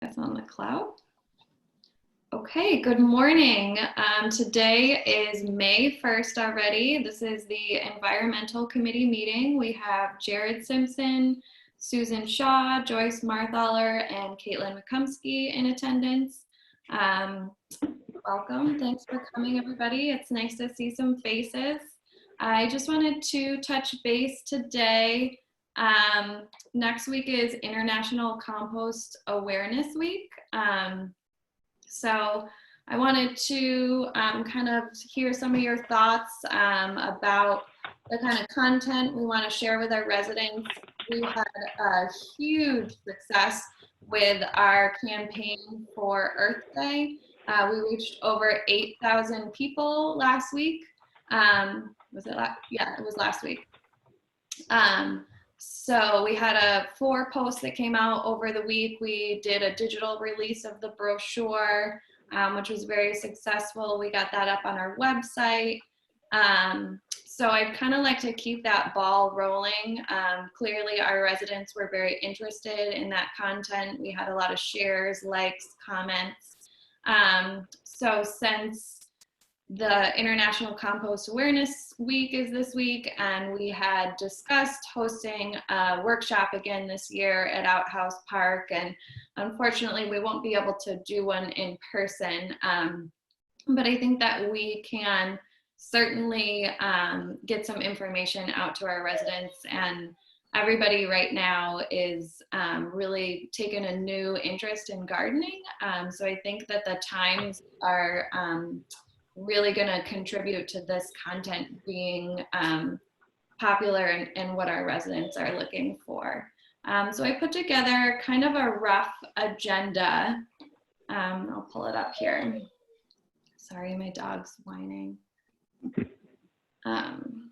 That's on the cloud. Okay, good morning. Today is May 1st already. This is the Environmental Committee meeting. We have Jared Simpson, Susan Shaw, Joyce Marthaler, and Caitlin McCumsky in attendance. Welcome. Thanks for coming, everybody. It's nice to see some faces. I just wanted to touch base today. Next week is International Compost Awareness Week. So I wanted to kind of hear some of your thoughts about the kind of content we want to share with our residents. We had a huge success with our campaign for Earth Day. We reached over 8,000 people last week. Was it last? Yeah, it was last week. So we had 4 posts that came out over the week. We did a digital release of the brochure, which was very successful. We got that up on our website. So I'd kind of like to keep that ball rolling. Clearly our residents were very interested in that content. We had a lot of shares, likes, comments. So since the International Compost Awareness Week is this week, and we had discussed hosting a workshop again this year at Outhouse Park, and unfortunately we won't be able to do one in person, but I think that we can certainly get some information out to our residents, and everybody right now is really taking a new interest in gardening, so I think that the times are really going to contribute to this content being popular and what our residents are looking for. So I put together kind of a rough agenda. I'll pull it up here. Sorry, my dog's whining. Can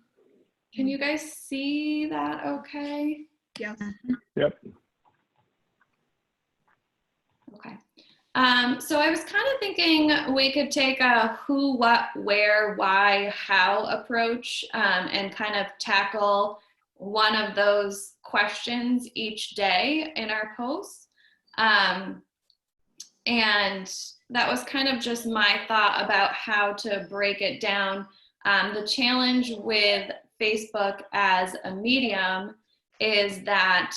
you guys see that okay? Yes. Yep. Okay. So I was kind of thinking we could take a who, what, where, why, how approach and kind of tackle one of those questions each day in our posts. And that was kind of just my thought about how to break it down. The challenge with Facebook as a medium is that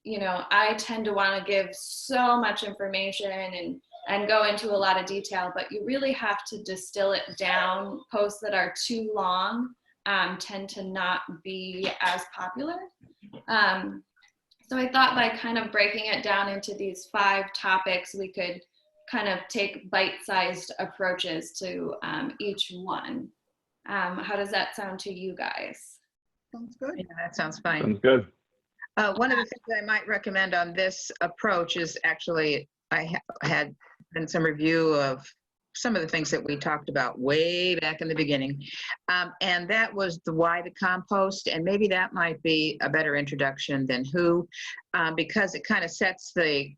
you know, I tend to want to give so much information and go into a lot of detail, but you really have to distill it down. Posts that are too long tend to not be as popular. So I thought by kind of breaking it down into these 5 topics, we could kind of take bite-sized approaches to each one. How does that sound to you guys? Sounds good. Yeah, that sounds fine. Sounds good. One of the things I might recommend on this approach is actually, I had done some review of some of the things that we talked about way back in the beginning. And that was the why the compost, and maybe that might be a better introduction than who, because it kind of sets the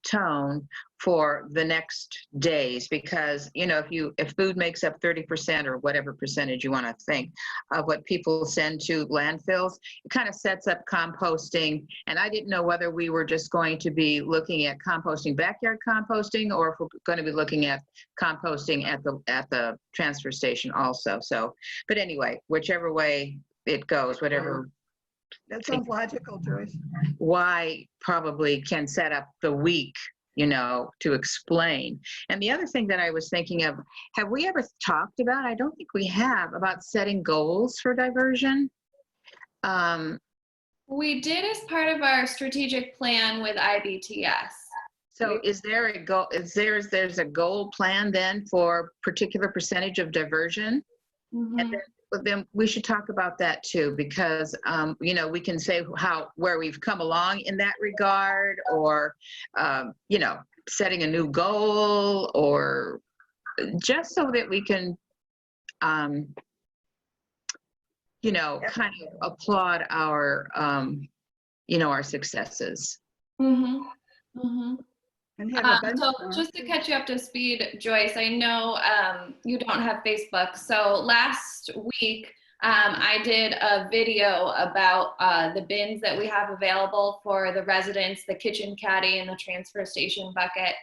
tone for the next days, because you know, if food makes up 30% or whatever percentage you want to think of what people send to landfills, it kind of sets up composting. And I didn't know whether we were just going to be looking at composting, backyard composting, or if we're going to be looking at composting at the transfer station also. So, but anyway, whichever way it goes, whatever. That sounds logical, Joyce. Why probably can set up the week, you know, to explain. And the other thing that I was thinking of, have we ever talked about, I don't think we have, about setting goals for diversion? We did as part of our strategic plan with IBTS. So is there a goal, there's a goal plan then for particular percentage of diversion? Mm-hmm. And then we should talk about that too, because you know, we can say where we've come along in that regard, or you know, setting a new goal, or just so that we can you know, kind of applaud our you know, our successes. Mm-hmm. Mm-hmm. And have a So benchmark. just to catch you up to speed, Joyce, I know you don't have Facebook. So last week I did a video about the bins that we have available for the residents, the kitchen caddy and the transfer station bucket.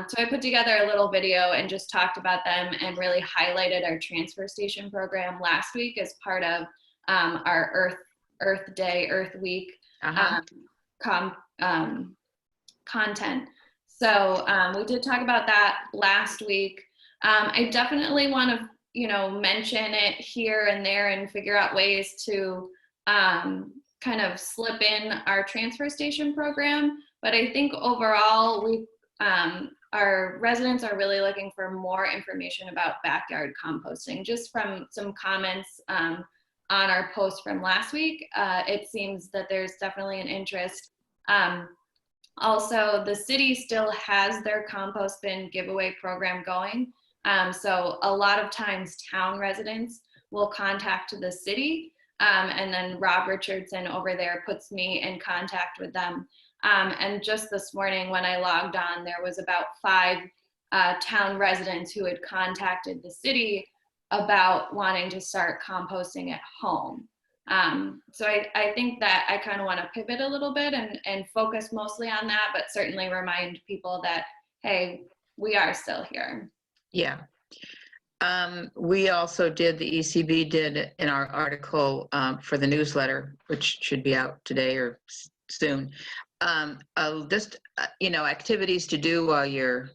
So I put together a little video and just talked about them and really highlighted our transfer station program last week as part of our Earth Day, Earth Week content. So we did talk about that last week. I definitely want to, mention it here and there and figure out ways to kind of slip in our transfer station program. But I think overall, our residents are really looking for more information about backyard composting. Just from some comments on our post from last week, it seems that there's definitely an interest. Also, the city still has their compost bin giveaway program going. So a lot of times town residents will contact the city, and then Rob Richardson over there puts me in contact with them. And just this morning when I logged on, there was about 5 town residents who had contacted the city about wanting to start composting at home. So I think that I kind of want to pivot a little bit and focus mostly on that, but certainly remind people that, hey, we are still here. Yeah. We also did, the ECB did in our article for the newsletter, which should be out today or soon, just, activities to do while you're,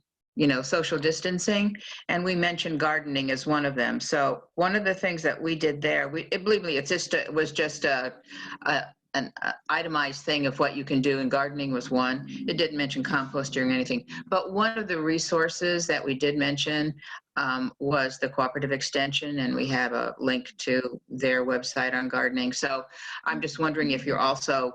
social distancing. And we mentioned gardening as one of them. So one of the things that we did there, believe me, it was just an itemized thing of what you can do, and gardening was one. It didn't mention composting or anything, but one of the resources that we did mention was the cooperative extension, and we have a link to their website on gardening. So I'm just wondering if you're also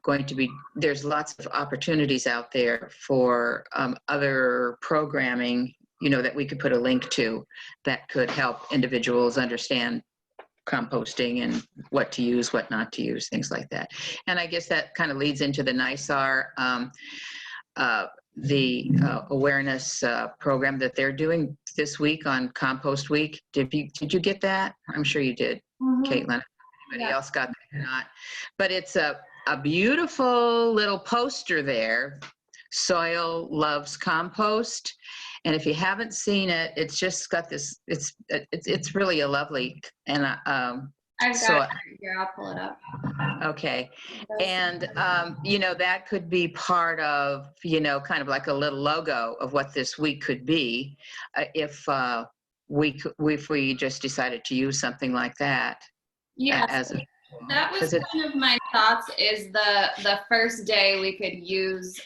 going to be, there's lots of opportunities out there for other programming, that we could put a link to that could help individuals understand composting and what to use, what not to use, things like that. And I guess that kind of leads into the NISAR, the awareness program that they're doing this week on Compost Week. Did you get that? I'm sure you did, Caitlin. Anybody else got that or not? But it's a beautiful little poster there. Soil loves compost. And if you haven't seen it, it's just got this, it's really a lovely, and I've got it here, I'll pull it up. Okay. And, that could be part of, kind of like a little logo of what this week could be, if we just decided to use something like that. Yes, that was kind of my thoughts, is the first day we could use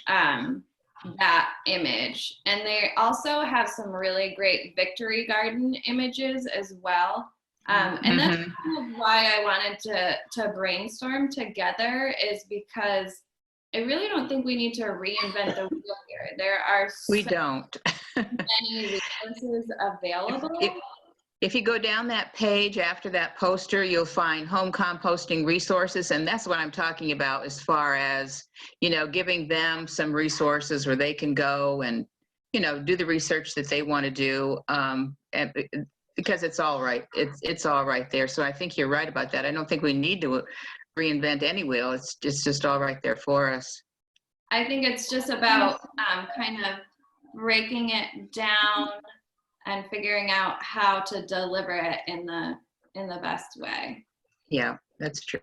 that image. And they also have some really great victory garden images as well. And that's kind of why I wanted to brainstorm together, is because I really don't think we need to reinvent the wheel here. There are many resources available. If you go down that page after that poster, you'll find home composting resources. And that's what I'm talking about, as far as, giving them some resources where they can go and, do the research that they want to do. And because it's all right. It's all right there. So I think you're right about that. I don't think we need to reinvent any wheel. It's just all right there for us. I think it's just about kind of breaking it down and figuring out how to deliver it in the best way. Yeah, that's true.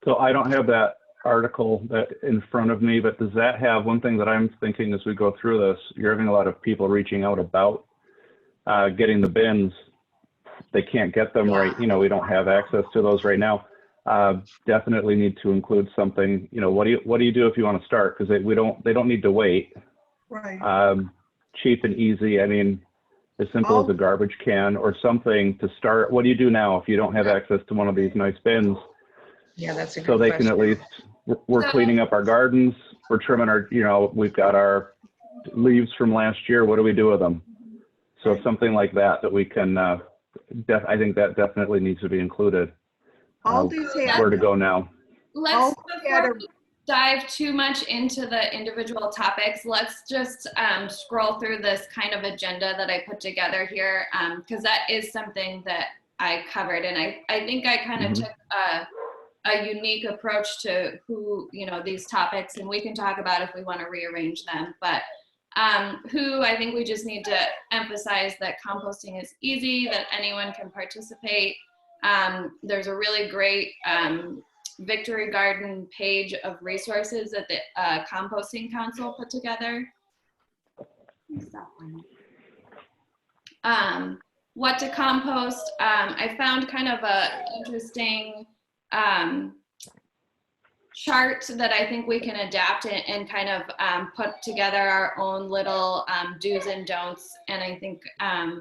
So I don't have that article that in front of me, but does that have, one thing that I'm thinking as we go through this, you're having a lot of people reaching out about getting the bins. They can't get them right. We don't have access to those right now. Definitely need to include something. What do you do if you want to start? Because they don't need to wait. Right. Cheap and easy. I mean, as simple as a garbage can or something to start. What do you do now if you don't have access to one of these nice bins? Yeah, that's a good So they question. can at least, we're cleaning up our gardens, we're trimming our, we've got our leaves from last year. What do we do with them? So something like that we can, I think that definitely needs to be included. Aldi's had, Where to go now? Let's dive too much into the individual topics, let's just scroll through this kind of agenda that I put together here, because that is something that I covered, and I think I kind of took a unique approach to who, these topics, and we can talk about if we want to rearrange them, but who I think we just need to emphasize that composting is easy, that anyone can participate. There's a really great Victory Garden page of resources that the Composting Council put together. What to compost. I found kind of a interesting chart that I think we can adapt and kind of put together our own little do's and don'ts. And I think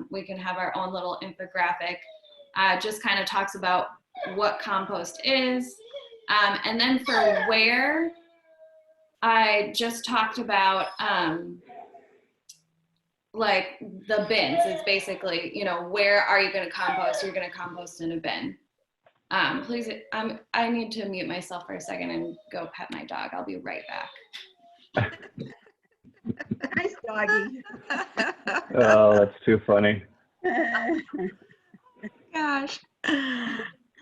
we can have our own little infographic. Just kind of talks about what compost is. And then for where, I just talked about like the bins. It's basically, where are you going to compost? You're going to compost in a bin. Please, I need to mute myself for a second and go pet my dog. I'll be right back. Nice doggy. Oh, that's too funny. Gosh.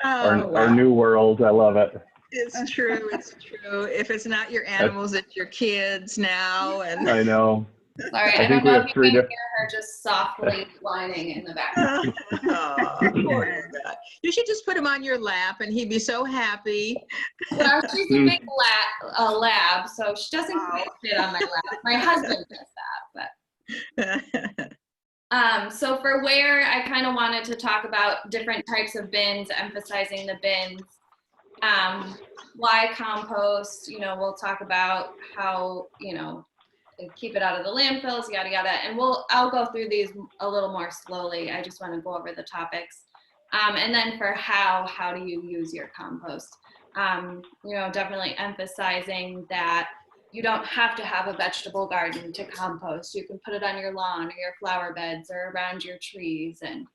Our new world. I love it. It's true. It's true. If it's not your animals, it's your kids now. And I know. Sorry, I don't know if you can hear her just softly whining in the background. Oh, poor guy. You should just put him on your lap and he'd be so happy. Well, she's a big lab, so she doesn't quite fit on my lap. My husband does that, but. So for where, I kind of wanted to talk about different types of bins, emphasizing the bins. Why compost, we'll talk about how, keep it out of the landfills, yada, yada. And I'll go through these a little more slowly. I just want to go over the topics. And then for how do you use your compost? Definitely emphasizing that you don't have to have a vegetable garden to compost. You can put it on your lawn or your flower beds or around your trees and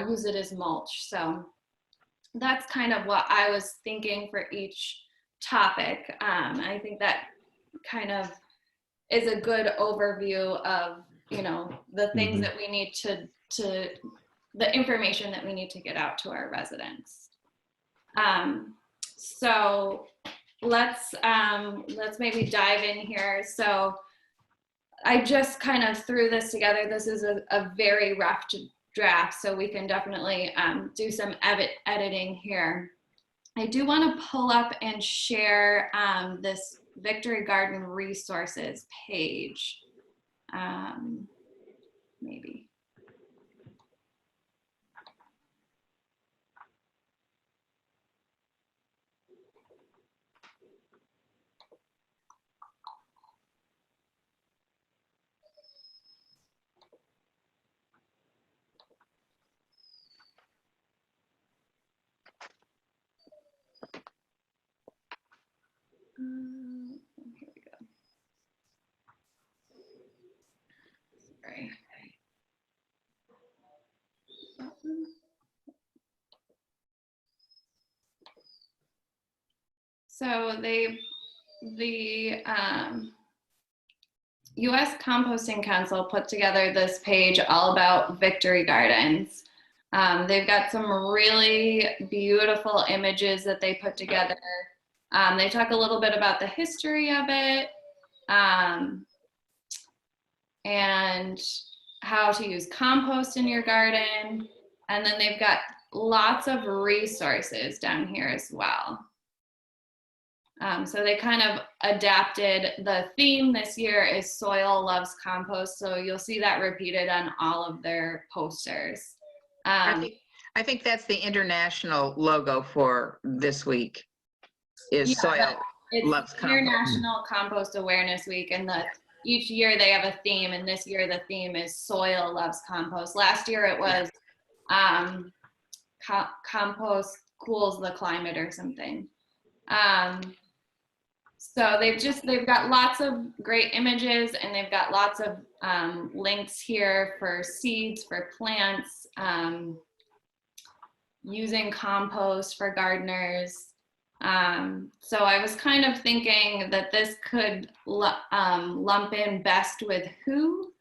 use it as mulch. So that's kind of what I was thinking for each topic. I think that kind of is a good overview of, the things that we need to the information that we need to get out to our residents. So let's maybe dive in here. So I just kind of threw this together. This is a very rough draft, so we can definitely do some editing here. I do want to pull up and share this Victory Garden resources page. Maybe. Here we go. Sorry. So the U.S. Composting Council put together this page all about Victory Gardens. They've got some really beautiful images that they put together. They talk a little bit about the history of it and how to use compost in your garden. And then they've got lots of resources down here as well. So they kind of adapted the theme this year is Soil Loves Compost. So you'll see that repeated on all of their posters. I think that's the international logo for this week. Is Soil Loves Compost. International Compost Awareness Week, and each year they have a theme, and this year the theme is Soil Loves Compost. Last year it was Compost Cools the Climate or something. So they've got lots of great images, and they've got lots of links here for seeds, for plants, using compost for gardeners. So I was kind of thinking that this could lump in best with who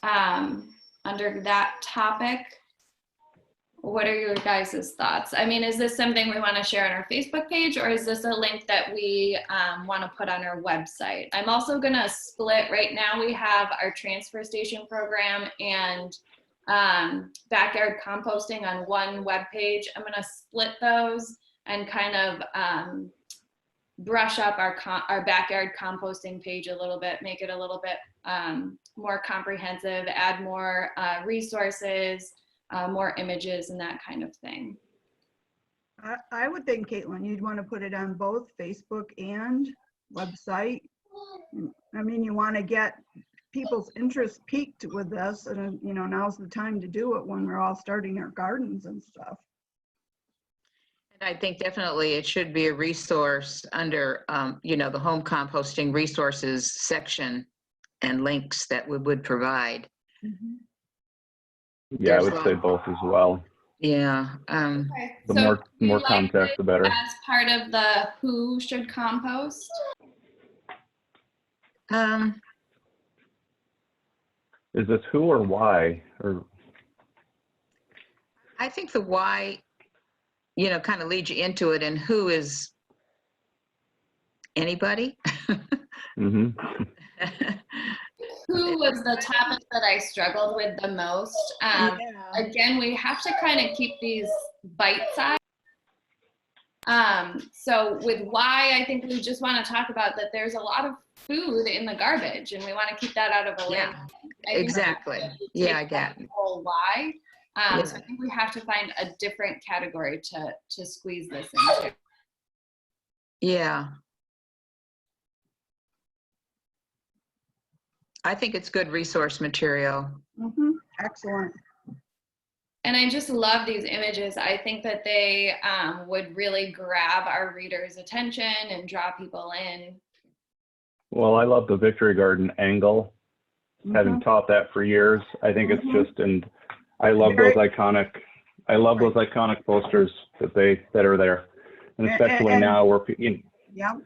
under that topic. What are your guys' thoughts? I mean, is this something we want to share on our Facebook page, or is this a link that we want to put on our website? I'm also going to split. Right now we have our transfer station program and backyard composting on one web page. I'm going to split those and kind of brush up our backyard composting page a little bit, make it a little bit more comprehensive, add more resources, more images and that kind of thing. I would think, Caitlin, you'd want to put it on both Facebook and website. I mean, you want to get people's interest peaked with this, and you know, now's the time to do it when we're all starting our gardens and stuff. And I think definitely it should be a resource under, you know, the home composting resources section and links that we would provide. Mm-hmm. Yeah, I There's would say both as well. Yeah. Okay. The So more like context, the better. as part of the who should compost? Is this who or why? Or I think the why, you know, kind of leads you into it, and who is anybody. mm-hmm. Who was the topic that I struggled with the most? Again, we have to kind of keep these bite-sized. So with why, I think we just want to talk about that there's a lot of food in the garbage, and we want to keep that out of the link. Exactly. Yeah, I get it. Whole why. Yeah. So I think we have to find a different category to squeeze this into. Yeah. I think it's good resource material. Mm-hmm. Excellent. And I just love these images. I think that they would really grab our readers' attention and draw people in. Well, I love the Victory Garden angle. Mm-hmm. Having taught that for years, I think it's Mhm. just, and I love those iconic posters that are there, and especially now where Yeah.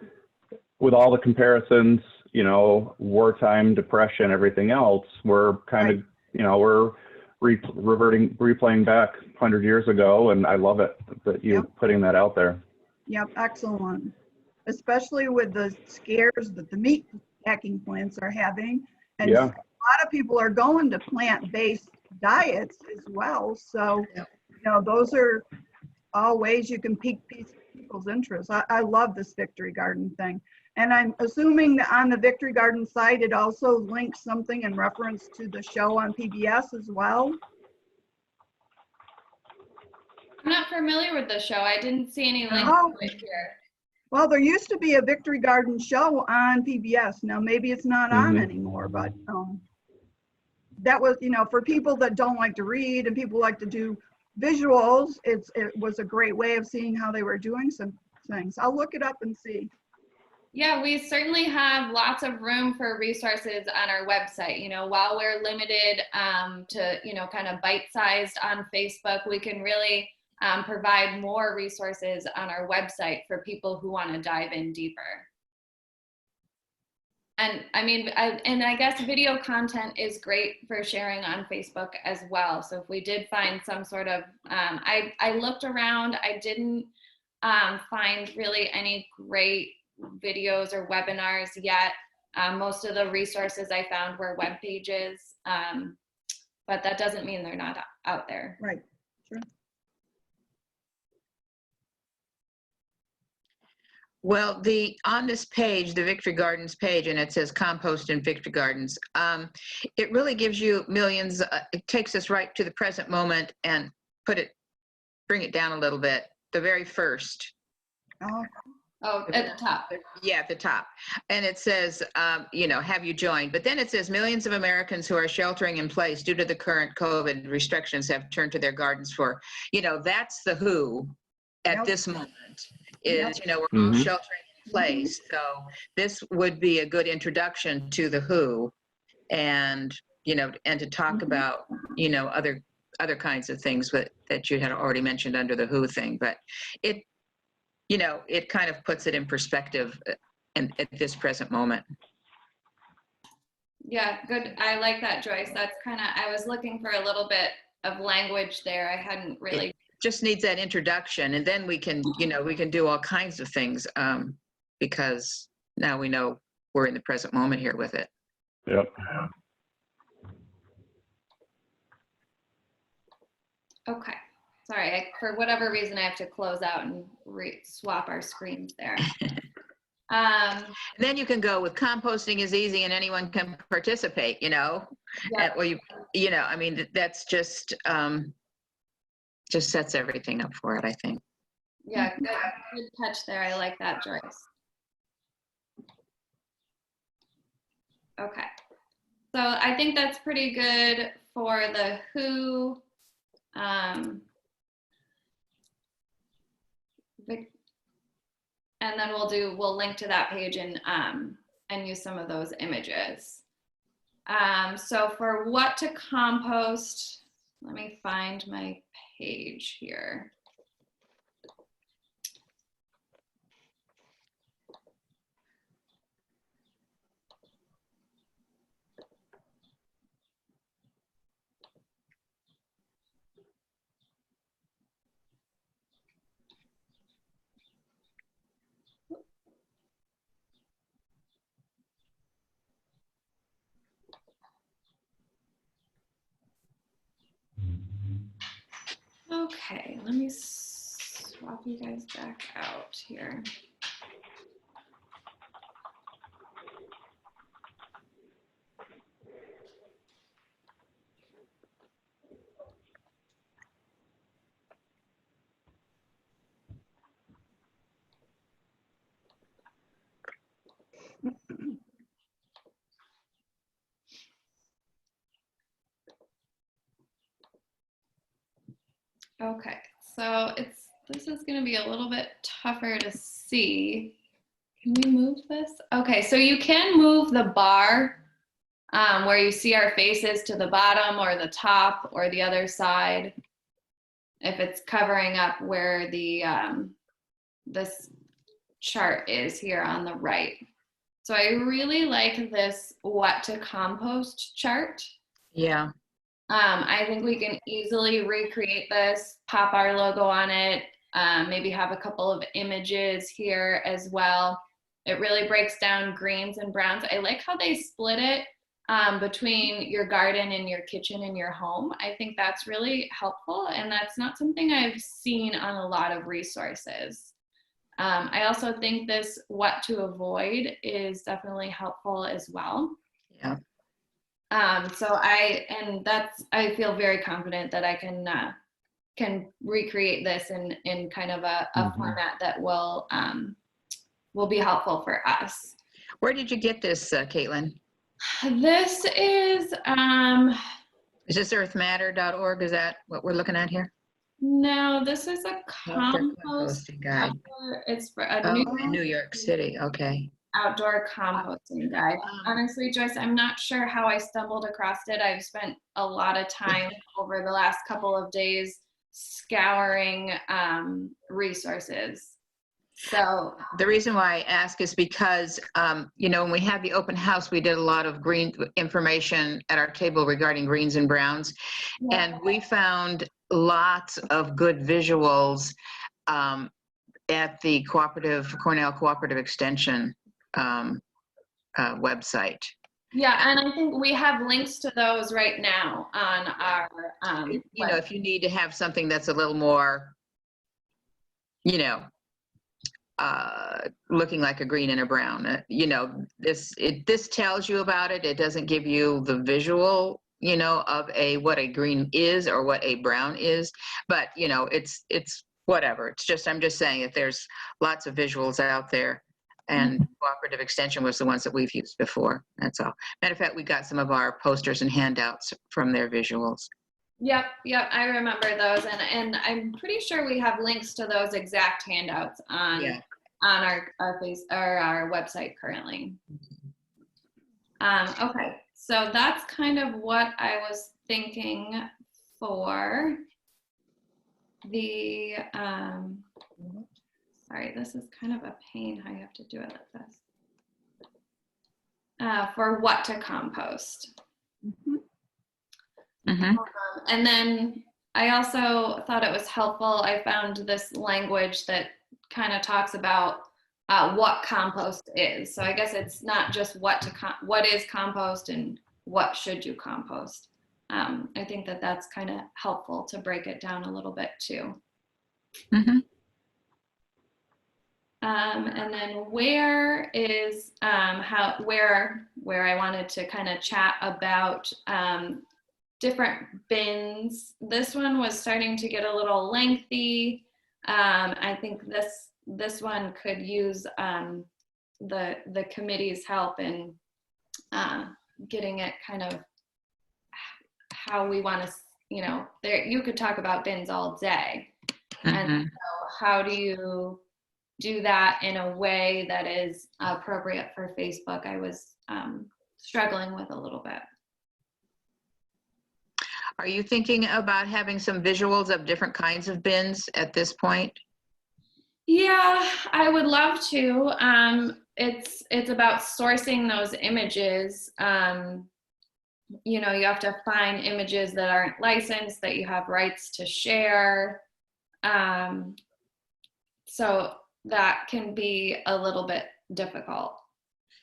with all the comparisons, you know, wartime, depression, everything else, we're kind of, you know, we're replaying back 100 years ago, and I love it that you're putting that out there. Yep, excellent. Especially with the scares that the meat packing plants are having. And a lot of people are going to plant-based diets as well. So, you know, those are all ways you can pique people's interest. I love this Victory Garden thing. And I'm assuming that on the Victory Garden site, it also links something in reference to the show on PBS as well. I'm not familiar with the show. I didn't see any links Oh. to it here. Well, there used to be a Victory Garden show on PBS. Now, maybe it's not on anymore, but that was, you know, for people that don't like to read and people like to do visuals, it was a great way of seeing how they were doing some things. I'll look it up and see. Yeah, we certainly have lots of room for resources on our website. You know, while we're limited to, you know, kind of bite-sized on Facebook, we can really provide more resources on our website for people who want to dive in deeper. And I mean, I guess video content is great for sharing on Facebook as well. So if we did find some sort of, I looked around, I didn't find really any great videos or webinars yet. Most of the resources I found were web pages, but that doesn't mean they're not out there. Right, sure. Well, on this page, the Victory Gardens page, and it says compost in Victory Gardens, it really gives you millions. It takes us right to the present moment and bring it down a little bit. The very first. Oh, at the top. Yeah, at the top. And it says, you know, have you joined? But then it says millions of Americans who are sheltering in place due to the current COVID restrictions have turned to their gardens for, you know, that's the who at this moment is, you know, we're all sheltering in place. So this would be a good introduction to the who, and, you know, and to talk about, you know, other kinds of things that you had already mentioned under the who thing. But you know, it kind of puts it in perspective at this present moment. Yeah, good. I like that, Joyce. That's kind of, I was looking for a little bit of language there. I hadn't really. Just needs that introduction, and then we can, you know, we can do all kinds of things, because now we know we're in the present moment here with it. Yep. Okay. Sorry, for whatever reason, I have to close out and swap our screens there. Then you can go with composting is easy and anyone can participate, you know. Yeah. Well, you know, I mean, that's just sets everything up for it, I think. Yeah, good touch there. I like that, Joyce. Okay. So I think that's pretty good for the who. And then we'll link to that page and use some of those images. So for what to compost, let me find my page here. Okay, let me swap you guys back out here. Okay, so this is going to be a little bit tougher to see. Can we move this? Okay, so you can move the bar where you see our faces to the bottom or the top or the other side if it's covering up where the this chart is here on the right. So I really like this what to compost chart. Yeah. I think we can easily recreate this, pop our logo on it, maybe have a couple of images here as well. It really breaks down greens and browns. I like how they split it between your garden and your kitchen and your home. I think that's really helpful, and that's not something I've seen on a lot of resources. I also think this what to avoid is definitely helpful as well. Yeah. So I feel very confident that I can recreate this in kind of a format that will be helpful for us. Where did you get this, Caitlin? This is this earthmatter.org? Is that what we're looking at here? No, this is a compost guide. It's for a New York City. Okay. Outdoor composting guide. Honestly, Joyce, I'm not sure how I stumbled across it. I've spent a lot of time over the last couple of days scouring resources. So the reason why I ask is because, you know, when we had the open house, we did a lot of green information at our table regarding greens and browns. Yeah. And we found lots of good visuals at the Cornell Cooperative Extension website. Yeah, and I think we have links to those right now on our you know, if you need to have something that's a little more, you know, looking like a green and a brown, you know, this tells you about it. It doesn't give you the visual, you know, of what a green is or what a brown is, but you know, it's whatever. It's just, I'm just saying that there's lots of visuals out there, and Cooperative Extension was the ones that we've used before. That's all. Matter of fact, we got some of our posters and handouts from their visuals. Yep, I remember those, and I'm pretty sure we have links to those exact handouts on our website currently. Okay, so that's kind of what I was thinking for the sorry, this is kind of a pain how you have to do it like this. For what to compost. Mhm. Mhm. And then I also thought it was helpful. I found this language that kind of talks about what compost is. So I guess it's not just what is compost and what should you compost. I think that that's kind of helpful to break it down a little bit too. Mhm. And then where is where I wanted to kind of chat about different bins. This one was starting to get a little lengthy. I think this one could use the committee's help in getting it kind of how we want to, you could talk about bins all day. And so how do you do that in a way that is appropriate for Facebook? I was struggling with a little bit. Are you thinking about having some visuals of different kinds of bins at this point? Yeah, I would love to. It's about sourcing those images. You have to find images that aren't licensed, that you have rights to share. So that can be a little bit difficult.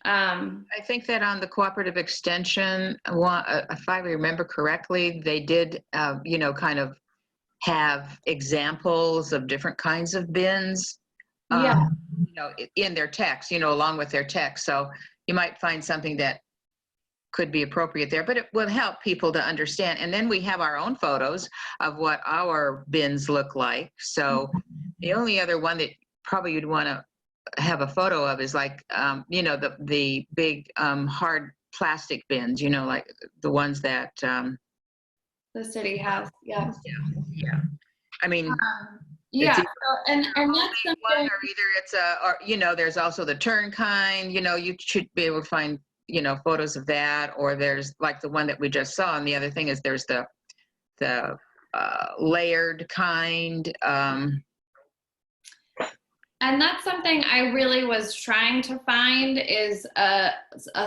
I think that on the cooperative extension, if I remember correctly, they did, kind of have examples of different kinds of bins, Yeah. In their text, along with their text. So you might find something that could be appropriate there, but it will help people to understand. And then we have our own photos of what our bins look like. So the only other one that probably you'd want to have a photo of is like, the big hard plastic bins, like the ones that The city has, yeah. Yeah. I mean, Yeah. it's So, and that's one, something. or either it's there's also the turn kind. You should be able to find photos of that, or there's like the one that we just saw. And the other thing is there's the layered kind. And that's something I really was trying to find is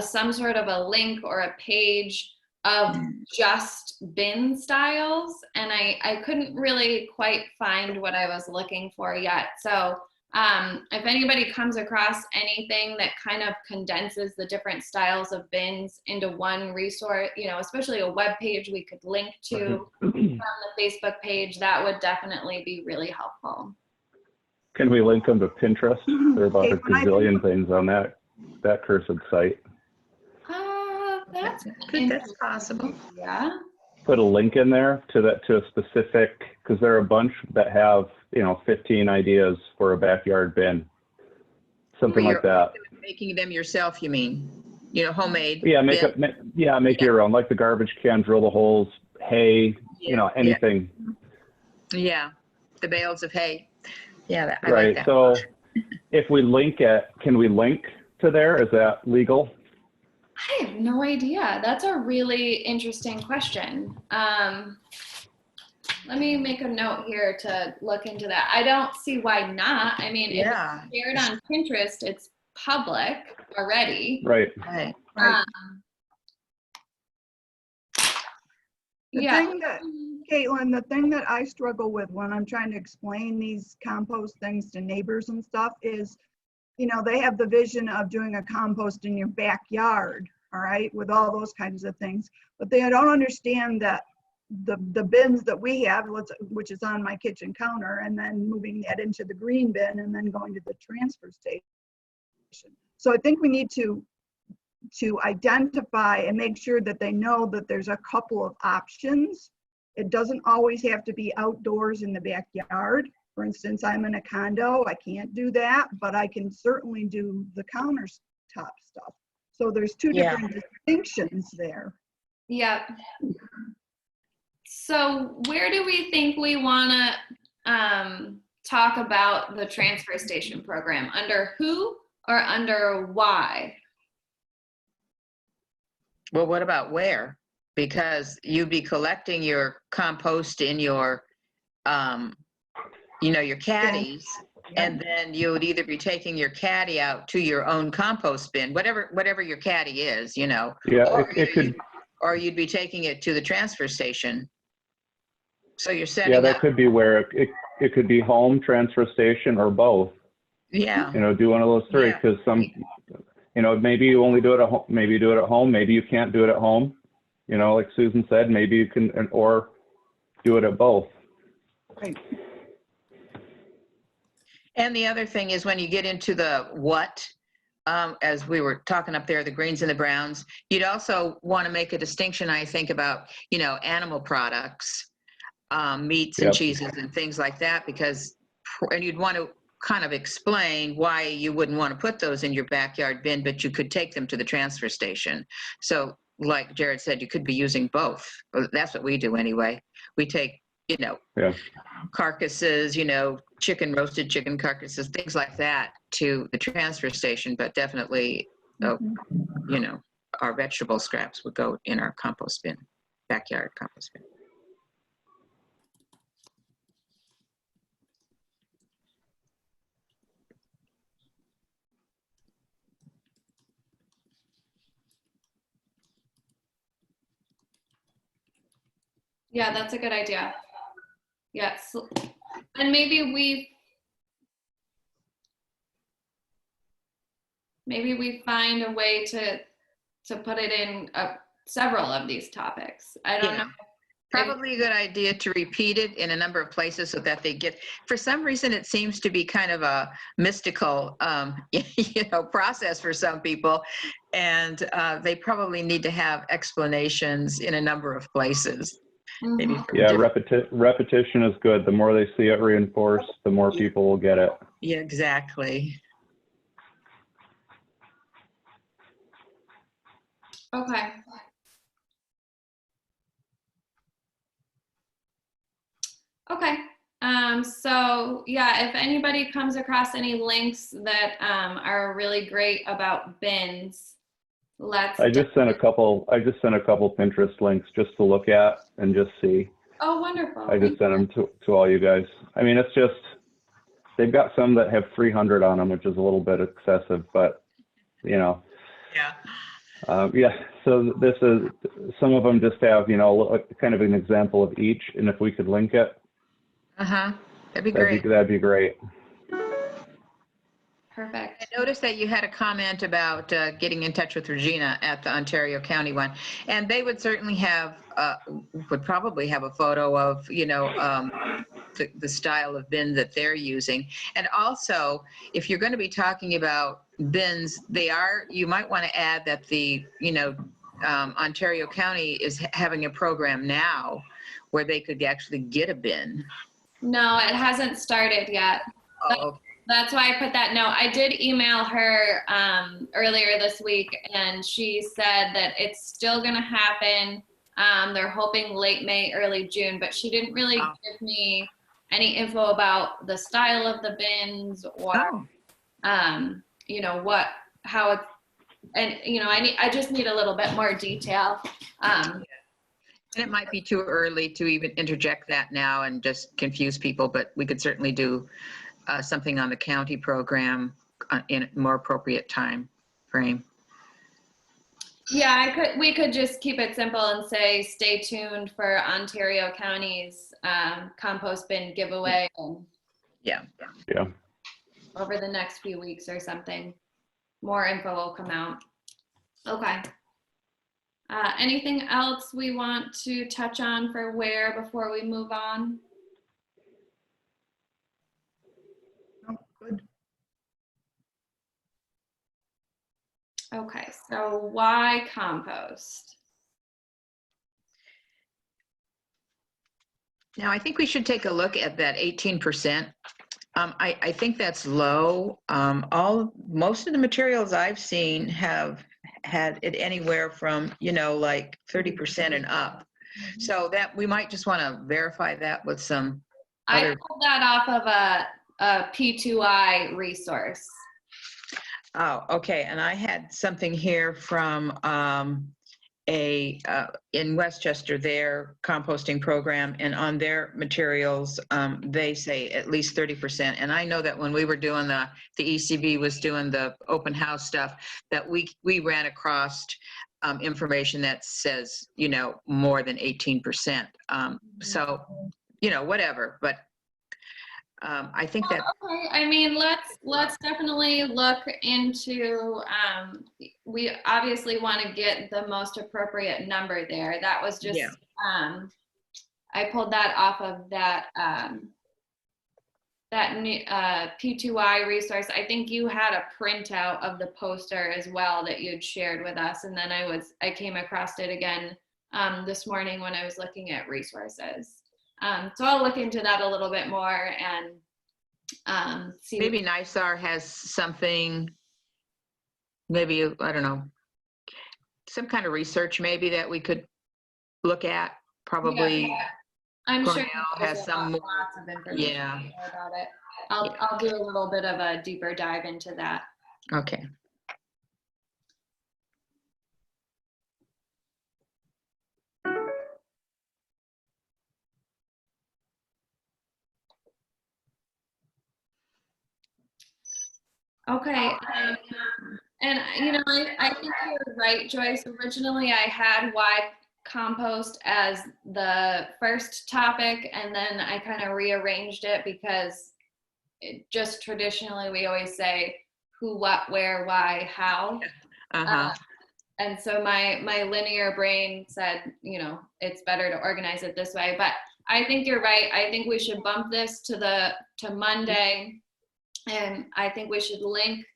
some sort of a link or a page of just bin styles. And I couldn't really quite find what I was looking for yet. So if anybody comes across anything that kind of condenses the different styles of bins into one resource, especially a web page we could link to from the Facebook page, that would definitely be really helpful. Can we link them to Pinterest? There are about a gazillion things on that cursed site. That's possible. Yeah. Put a link in there to a specific, because there are a bunch that have 15 ideas for a backyard bin, something like that. Making them yourself, you mean? Homemade. Yeah, make your own, like the garbage can, drill the holes, hay, anything. Yeah, the bales of hay. Yeah, I right. like that. So if we link it, can we link to there? Is that legal? I have no idea. That's a really interesting question. Let me make a note here to look into that. I don't see why not. I mean, if it's shared on Pinterest, it's public already. Right. Caitlin, the thing that I struggle with when I'm trying to explain these compost things to neighbors and stuff is, they have the vision of doing a compost in your backyard, all right, with all those kinds of things, but they don't understand that the bins that we have, which is on my kitchen counter, and then moving that into the green bin and then going to the transfer station. So I think we need to identify and make sure that they know that there's a couple of options. It doesn't always have to be outdoors in the backyard. For instance, I'm in a condo, I can't do that, but I can certainly do the countertop stuff. So there's two different distinctions there. Yeah. So where do we think we want to talk about the transfer station program? Under who or under why? Well, what about where? Because you'd be collecting your compost in your, your caddies, And then you would either be taking your caddy out to your own compost bin, whatever your caddy is, you know. Yeah, Or it could. or you'd be taking it to the transfer station. So you're setting Yeah, up. that could be where it could be home, transfer station, or both. Yeah. You know, do one of those three, Yeah. because some, you know, maybe you only do it at home, maybe you do it at home, maybe you can't do it at home. You know, like Susan said, maybe you can, or do it at both. Right. And the other thing is when you get into the what, as we were talking up there, the greens and the browns, you'd also want to make a distinction, I think, about, you know, animal products, meats and Yep. cheeses and things like that, because, and you'd want to kind of explain why you wouldn't want to put those in your backyard bin, but you could take them to the transfer station. So like Jared said, you could be using both. Well, that's what we do anyway. We take, you know, Yeah. carcasses, you know, roasted chicken carcasses, things like that to the transfer station, but definitely, you know, our vegetable scraps would go in our compost bin, backyard compost bin. Yeah, that's a good idea. Yes. And maybe we find a way to put it in several of these topics. I don't know. Probably a good idea to repeat it in a number of places so that they get, for some reason, it seems to be kind of a mystical, you know, process for some people. And they probably need to have explanations in a number of places. Maybe Yeah, repetition is good. The more they see it reinforced, the more people will get it. Yeah, exactly. Okay. Okay. So yeah, if anybody comes across any links that are really great about bins, I just sent a couple Pinterest links just to look at and just see. Oh, wonderful. I just sent them to all you guys. I mean, it's just, they've got some that have 300 on them, which is a little bit excessive, but you know. Yeah. Yeah, so this is, some of them just have, you know, kind of an example of each, and if we could link it. That'd be great. That'd be great. Perfect. I noticed that you had a comment about getting in touch with Regina at the Ontario County one, and they would certainly have, would probably have a photo of, you know, the style of bin that they're using. And also, if you're going to be talking about bins, you might want to add that the, you know, Ontario County is having a program now where they could actually get a bin. No, it hasn't started yet. Oh, okay. That's why I put that note. I did email her earlier this week, and she said that it's still going to happen. They're hoping late May, early June, but she didn't really give me any info about the style of the bins or, you know, how it's, and, you know, I just need a little bit more detail. And it might be too early to even interject that now and just confuse people, but we could certainly do something on the county program in a more appropriate time frame. Yeah, we could just keep it simple and say, stay tuned for Ontario County's compost bin giveaway. And yeah. over the next few weeks or something, more info will come out. Okay. Anything else we want to touch on for where before we move on? Good. Okay, so why compost? Now, I think we should take a look at that 18%. I think that's low. Most of the materials I've seen have had it anywhere from, you know, like 30% and up. So that we might just want to verify that with some other. I pulled that off of a P2I resource. Oh, okay. And I had something here from in Westchester, their composting program, and on their materials, they say at least 30%. And I know that when we were doing the ECB was doing the open house stuff, that we ran across information that says, you know, more than 18%. So, you know, whatever, but I think that. Okay, I mean, let's definitely look into, we obviously want to get the most appropriate number there. That was just, Yeah. I pulled that off of that, that new, P2I resource. I think you had a printout of the poster as well that you'd shared with us. And then I came across it again this morning when I was looking at resources. So I'll look into that a little bit more and see. Maybe NISAR has something, maybe, I don't know, some kind of research maybe that we could look at. Probably. Yeah. I'm Cornell sure has some more. lots of information Yeah. about it. I'll do a little bit of a deeper dive into that. Okay. Okay. And you know, I think you're right, Joyce. Originally, I had why compost as the first topic, and then I kind of rearranged it because just traditionally we always say who, what, where, why, how. And so my linear brain said, you know, it's better to organize it this way. But I think you're right. I think we should bump this to Monday, and I think we should link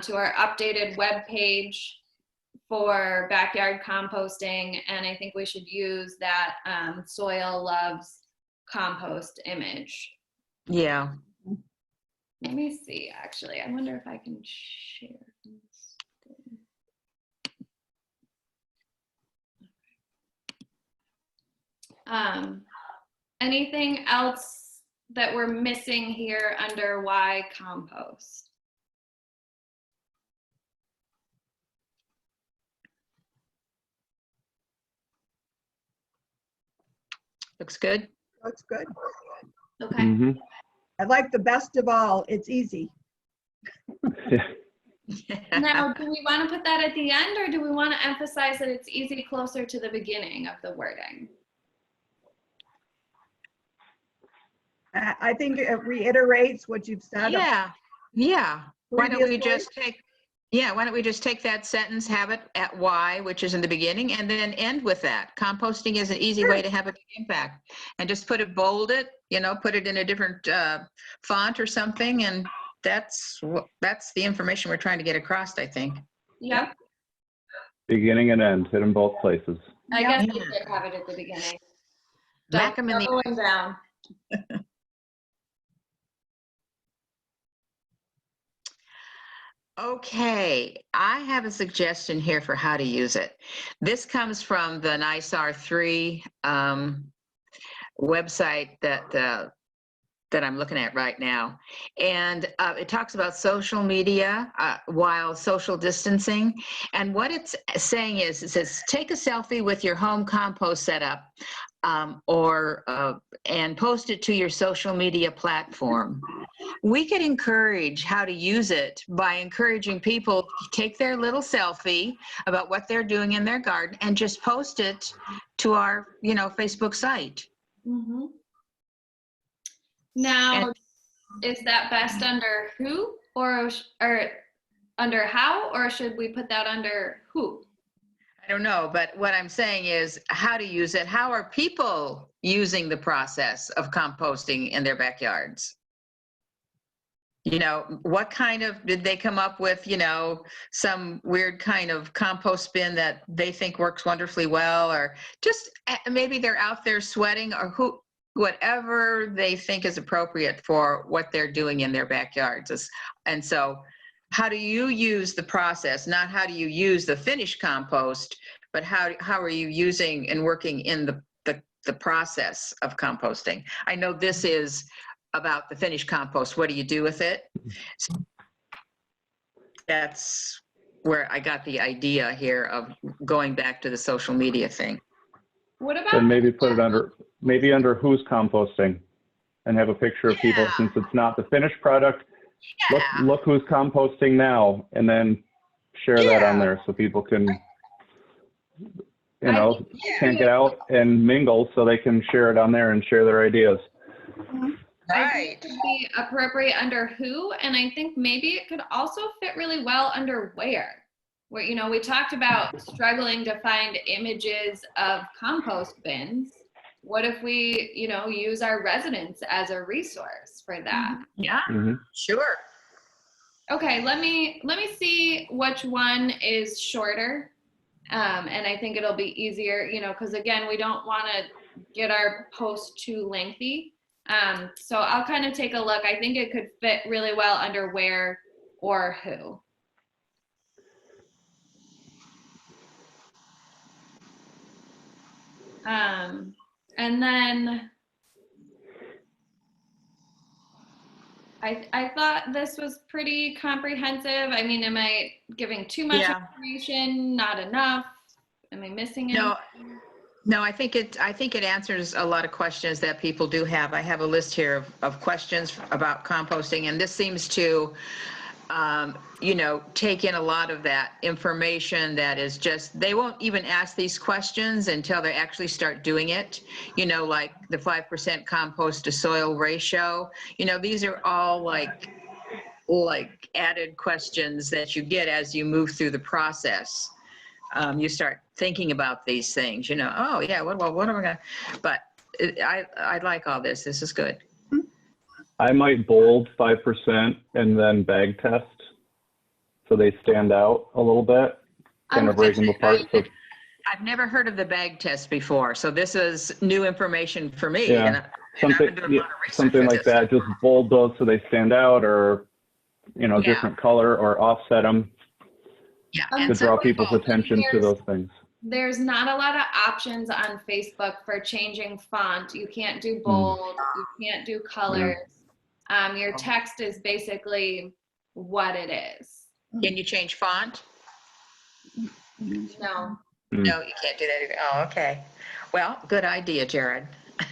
to our updated web page for backyard composting, and I think we should use that Soil Loves Compost image. Yeah. Let me see, actually. I wonder if I can share this. Anything else that we're missing here under why compost? Looks good. Looks good. Okay. Mm-hmm. I like the best of all, it's easy. Now, do we want to put that at the end, or do we want to emphasize that it's easy closer to the beginning of the wording? I think it reiterates what you've said. Yeah. Yeah. Why don't we previously. just why don't we just take that sentence, have it at Y, which is in the beginning, and then end with that. Composting is an easy way to have a big impact. And just bold it, you know, put it in a different font or something, and that's the information we're trying to get across, I think. Yep. Beginning and end, hit them both places. I Yep. guess we did have it at the beginning. Smack 'em in the Doubling down. Okay, I have a suggestion here for how to use it. This comes from the NISAR 3 website that I'm looking at right now. And it talks about social media while social distancing. And what it's saying is, it says, take a selfie with your home compost setup and post it to your social media platform. We could encourage how to use it by encouraging people to take their little selfie about what they're doing in their garden and just post it to our, you know, Facebook site. Mm-hmm. Now, is that best under who or under how, or should we put that under who? I don't know, but what I'm saying is how to use it. How are people using the process of composting in their backyards? You know, what kind of, did they come up with, you know, some weird kind of compost bin that they think works wonderfully well, or just maybe they're out there sweating, or whatever they think is appropriate for what they're doing in their backyards. And so how do you use the process? Not how do you use the finished compost, but how are you using and working in the process of composting? I know this is about the finished compost. What do you do with it? So that's where I got the idea here of going back to the social media thing. What about? Then maybe put it under who's composting, and have a picture of people, since it's not the finished product. Look who's composting now, and then share that on there so people can, can't get out and mingle, so they can share it on there and share their ideas. I think it could be appropriate under who, and I think maybe it could also fit really well under where, we talked about struggling to find images of compost bins. What if we, use our residents as a resource for that? Yeah, sure. Okay, let me see which one is shorter. And I think it'll be easier, because again, we don't want to get our post too lengthy. So I'll kind of take a look. I think it could fit really well under where or who. And then I thought this was pretty comprehensive. I mean, am I giving too much information? Not enough? Am I missing it? No, I think it answers a lot of questions that people do have. I have a list here of questions about composting, and this seems to take in a lot of that information that is just, they won't even ask these questions until they actually start doing it, like the 5% compost to soil ratio. These are all like added questions that you get as you move through the process. You start thinking about these things, oh yeah, what am I gonna, but I like all this. This is good. I might bold 5% and then bag test, so they stand out a little bit, kind of break them apart. So I've never heard of the bag test before, so this is new information for me. Yeah, something like that. Just bold those so they stand out, or different color, or offset them. Yeah, to draw people's attention to those things. There's not a lot of options on Facebook for changing font. You can't do bold. You can't do colors. Your text is basically what it is. Can you change font? No. No, you can't do that either. Oh, okay. Well, good idea, Jared.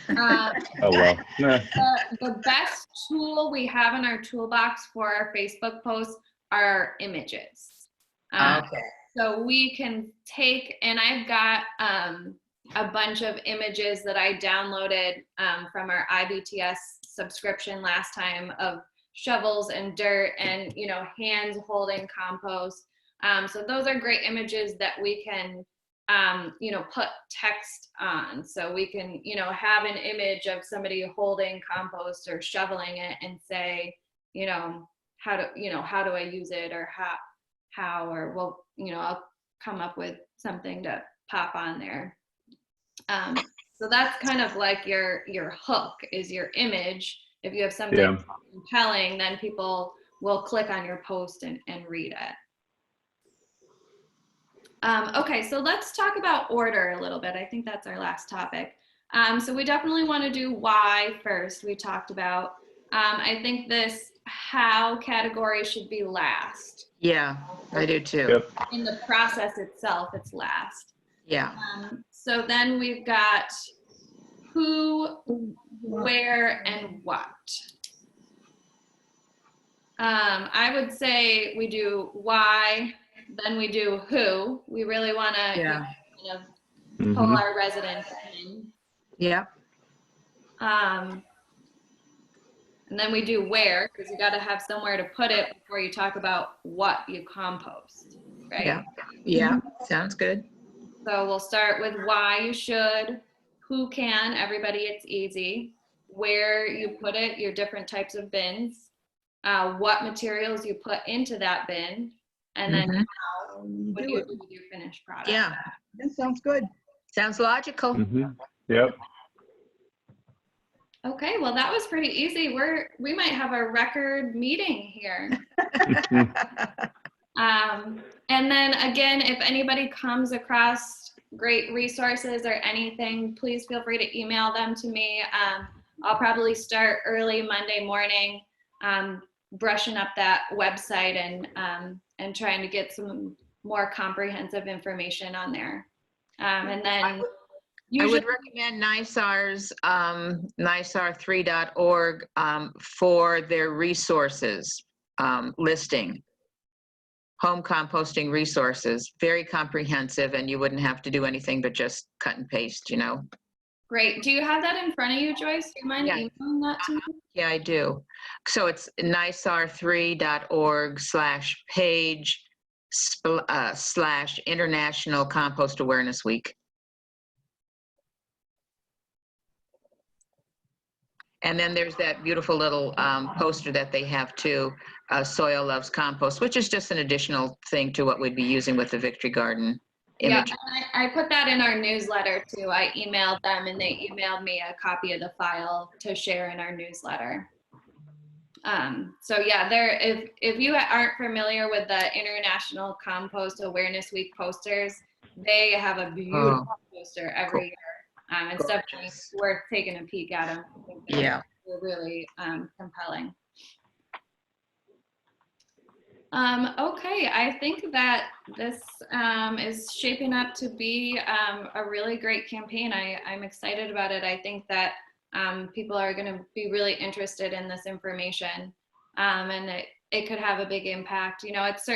Oh, well. The best tool we have in our toolbox for our Facebook posts are images. Okay. So we can take, and I've got a bunch of images that I downloaded from our IBTS subscription last time of shovels and dirt and, hands holding compost. So those are great images that we can, put text on. So we can, have an image of somebody holding compost or shoveling it and say, how do I use it, or how, or I'll come up with something to pop on there. So that's kind of like your hook is your image. If you have something compelling, then people will click on your post and read it. Okay, so let's talk about order a little bit. I think that's our last topic. So we definitely want to do why first. We talked about, I think this how category should be last. Yeah, I do too. Yep. In the process itself, it's last. Yeah. So then we've got who, where, and what. I would say we do why, then we do who. We really want to pull our residents in. Yeah. And then we do where, because you got to have somewhere to put it before you talk about what you compost, right? Yeah. Yeah. Sounds good. So we'll start with why you should, who can, everybody, it's easy, where you put it, your different types of bins, what materials you put into that bin, and then how, what do you do with your finished product. Yeah. That sounds good. Sounds logical. Yep. Okay, well, that was pretty easy. We might have a record meeting here. And then again, if anybody comes across great resources or anything, please feel free to email them to me. I'll probably start early Monday morning, brushing up that website and trying to get some more comprehensive information on there. And then I usually, would recommend NISAR's, nisar3.org for their resources listing. Home composting resources, very comprehensive, and you wouldn't have to do anything but just cut and paste, you know? great. Do you have that in front of you, Joyce? Do you mind Yeah. emailing that to me? Yeah, I do. So it's nisar3.org/page/ International Compost Awareness Week. And then there's that beautiful little poster that they have too, Soil Loves Compost, which is just an additional thing to what we'd be using with the Victory Garden image. Yeah, and I put that in our newsletter too. I emailed them and they emailed me a copy of the file to share in our newsletter. So yeah, if you aren't familiar with the International Compost Awareness Week posters, they have a beautiful poster every year. It's definitely worth taking a peek at them. I think they're really compelling. Okay, I think that this is shaping up to be a really great campaign. I'm excited about it. I think that people are going to be really interested in this information, and it could have a big impact. You know, it's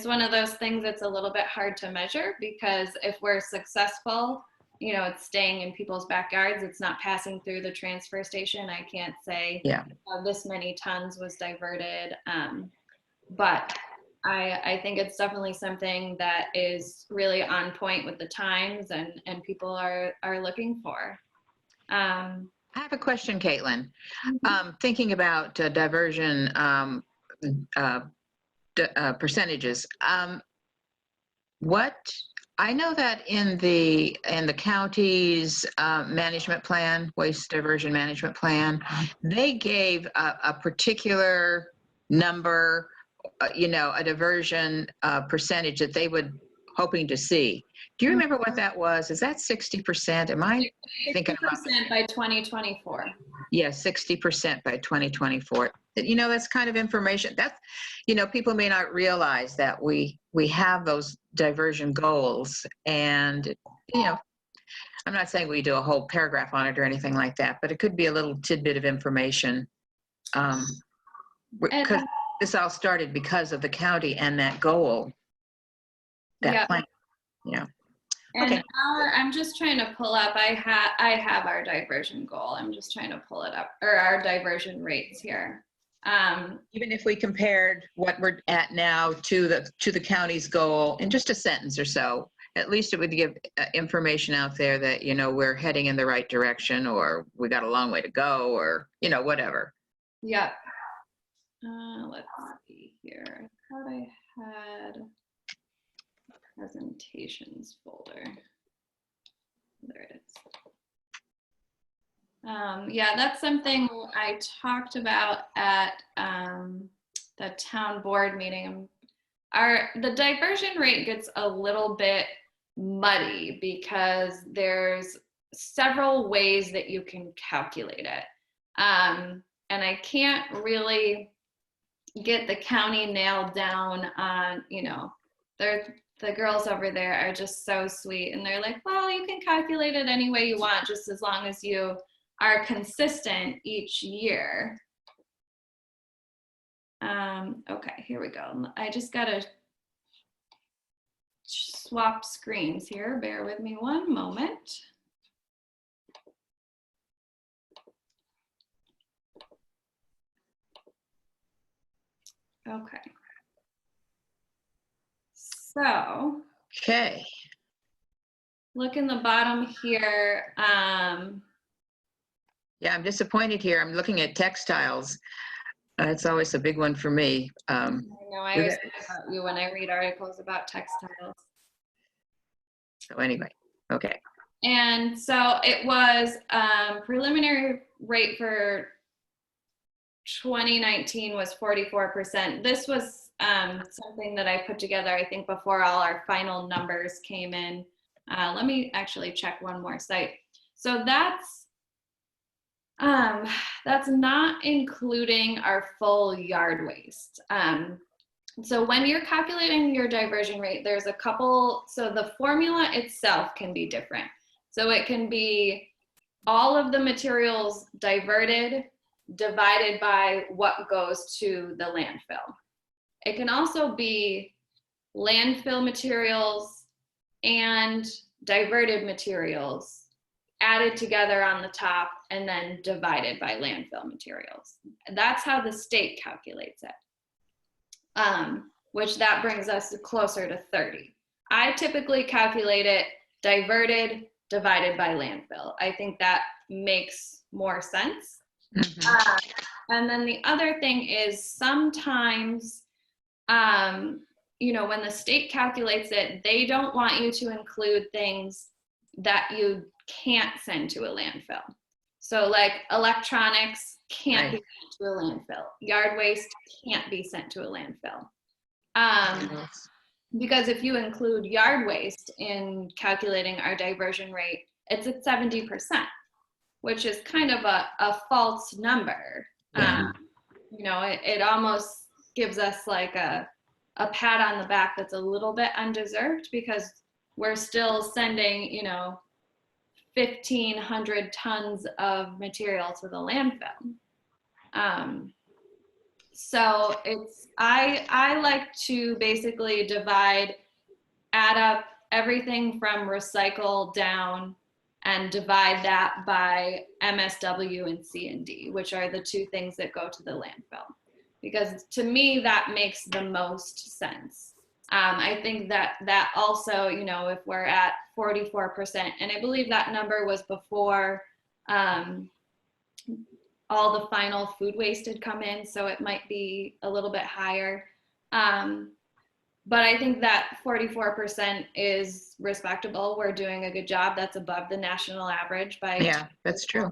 one of those things that's a little bit hard to measure, because if we're successful, you know, it's staying in people's backyards. It's not passing through the transfer station. I can't say this many tons was diverted. But I think it's definitely something that is really on point with the times and people are looking for. I have a question, Caitlin. Thinking about diversion percentages, I know that in the county's management plan, waste diversion management plan, they gave a particular number, you know, a diversion percentage that they would hoping to see. Do you remember what that was? Is that 60%? Am I thinking about 60% by 2024? Yeah, 60% by 2024. You know, that's kind of information that's, you know, people may not realize that we have those diversion goals, and, you know, I'm not saying we do a whole paragraph on it or anything like that, but it could be a little tidbit of information. Because this all started because of the county and that goal, that plan. Yeah. And okay. I'm just trying to pull up, I have our diversion goal. I'm just trying to pull it up, or our diversion rates here. Even if we compared what we're at now to the county's goal in just a sentence or so, at least it would give information out there that, you know, we're heading in the right direction, or we got a long way to go, or, you know, whatever. Yeah. Let's see here. I thought I had presentations folder. There it is. Yeah, that's something I talked about at the town board meeting. The diversion rate gets a little bit muddy because there's several ways that you can calculate it. And I can't really get the county nailed down on, you know, the girls over there are just so sweet, and they're like, well, you can calculate it any way you want, just as long as you are consistent each year. Okay, here we go. I just gotta swap screens here. Bear with me one moment. Okay. So. Okay. Look in the bottom here. Yeah, I'm disappointed here. I'm looking at textiles. It's always a big one for me. I know, I always think about you when I read articles about textiles. So anyway, okay. And so it was preliminary rate for 2019 was 44%. This was something that I put together, I think, before all our final numbers came in. Let me actually check one more site. So that's not including our full yard waste. So when you're calculating your diversion rate, there's a couple, so the formula itself can be different. So it can be all of the materials diverted divided by what goes to the landfill. It can also be landfill materials and diverted materials added together on the top and then divided by landfill materials. That's how the state calculates it, which that brings us closer to 30. I typically calculate it diverted divided by landfill. I think that makes more sense. And then the other thing is sometimes, you know, when the state calculates it, they don't want you to include things that you can't send to a landfill. So like electronics can't be sent to a landfill. Yard waste can't be sent to a landfill. Because if you include yard waste in calculating our diversion rate, it's at 70%, which is kind of a false number. You know, it almost gives us like a pat on the back that's a little bit undeserved, because we're still sending, you know, 1,500 tons of material to the landfill. So I like to basically add up everything from recycle down and divide that by MSW and C&D, which are the two things that go to the landfill. Because to me, that makes the most sense. I think that also, you know, if we're at 44%, and I believe that number was before all the final food waste had come in, so it might be a little bit higher. But I think that 44% is respectable. We're doing a good job. That's above the national average by. Yeah, that's true.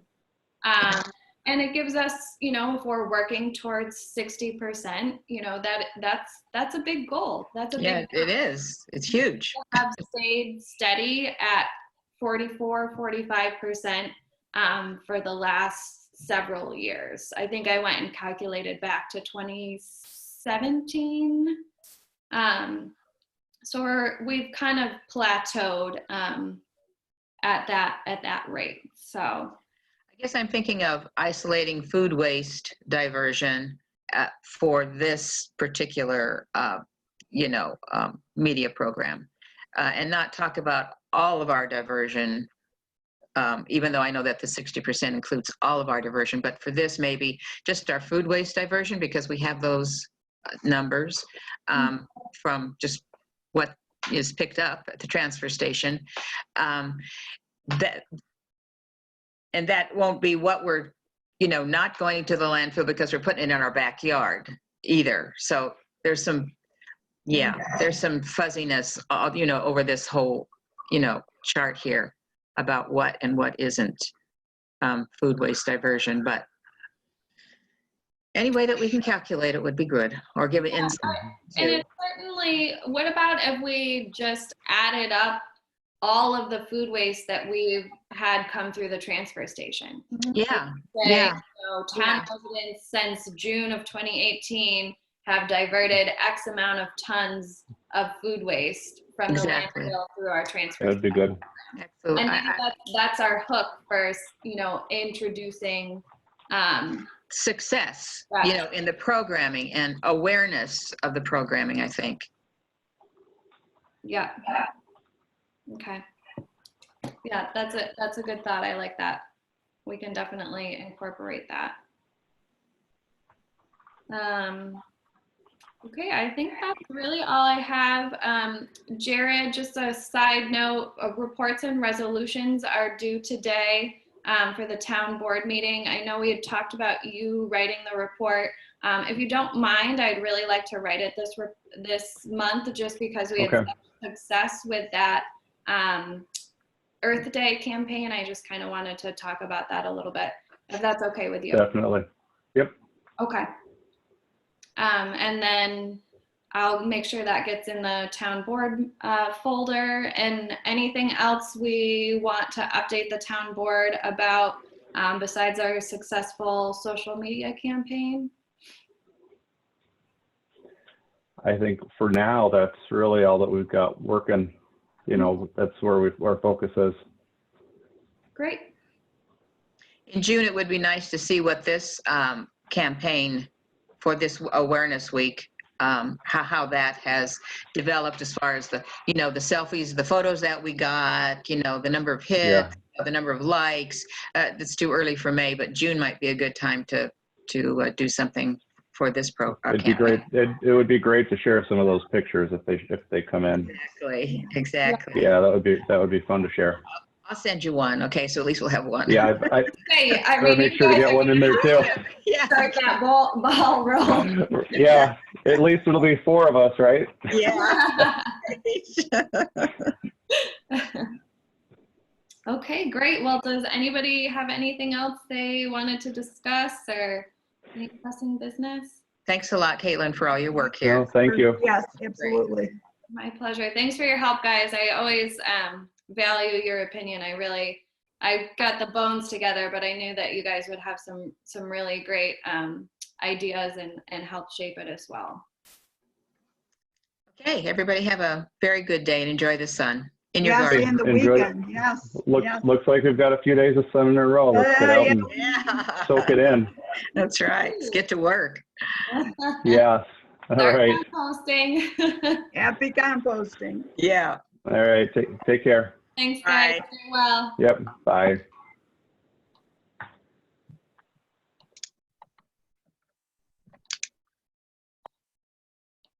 And it gives us, you know, if we're working towards 60%, you know, that's a big goal. That's a big it is. It's huge. Have stayed steady at 45% for the last several years. I think I went and calculated back to 2017. So we've kind of plateaued at that rate. So I guess I'm thinking of isolating food waste diversion for this particular, you know, media program, and not talk about all of our diversion, even though I know that the 60% includes all of our diversion, but for this, maybe just our food waste diversion, because we have those numbers from just what is picked up at the transfer station. And that won't be what we're, you know, not going to the landfill because we're putting it in our backyard either. So there's some, there's some fuzziness, you know, over this whole, you know, chart here about what and what isn't food waste diversion. But any way that we can calculate it would be good, or give it insight. And it certainly, what about if we just added up all of the food waste that we've had come through the transfer station? Yeah. So town residents since June of 2018 have diverted X amount of tons of food waste from the landfill through our transfer station. That'd be good. Absolutely. And that's our hook for, you know, introducing success, you know, in the programming and awareness of the programming, I think. Yeah. Okay. Yeah, that's a good thought. I like that. We can definitely incorporate that. Okay, I think that's really all I have. Jared, just a side note, reports and resolutions are due today for the town board meeting. I know we had talked about you writing the report. If you don't mind, I'd really like to write it this month, just because we had such success with that Earth Day campaign. I just kind of wanted to talk about that a little bit, if that's okay with you. Definitely. Yep. Okay. And then I'll make sure that gets in the town board folder. And anything else we want to update the town board about besides our successful social media campaign? I think for now, that's really all that we've got working. You know, that's where our focus is. Great. In June, it would be nice to see what this campaign for this awareness week, how that has developed as far as the, you know, the selfies, the photos that we got, you know, the number of hits, Yeah. the number of likes. It's too early for May, but June might be a good time to do something for this It'd be great. It would be great to share some of those pictures if they come in. Exactly. Yeah, that would be fun to share. I'll send you one. Okay, so at least we'll have one. Yeah, I Hey, I better mean, make you sure to guys get are one in there too. Yeah. start that ball rolling. Yeah, at least it'll be 4 of us, right? Yeah. Okay, great. Well, does anybody have anything else they wanted to discuss or any pressing business? Thanks a lot, Caitlin, for all your work here. No, thank you. Yes, absolutely. My pleasure. Thanks for your help, guys. I always value your opinion. I got the bones together, but I knew that you guys would have some really great ideas and help shape it as well. Okay, everybody have a very good day and enjoy the sun in your Yes, garden. and the Enjoy. weekend, yes. Yes. Looks like we've got a few days of sun in a row. Let's get out Yeah. and Yeah. soak it in. That's right. Let's get to work. Yes. All Start right. composting. Happy composting. Yeah. All right. Take care. Thanks, guys. Bye. Stay well. Yep. Bye.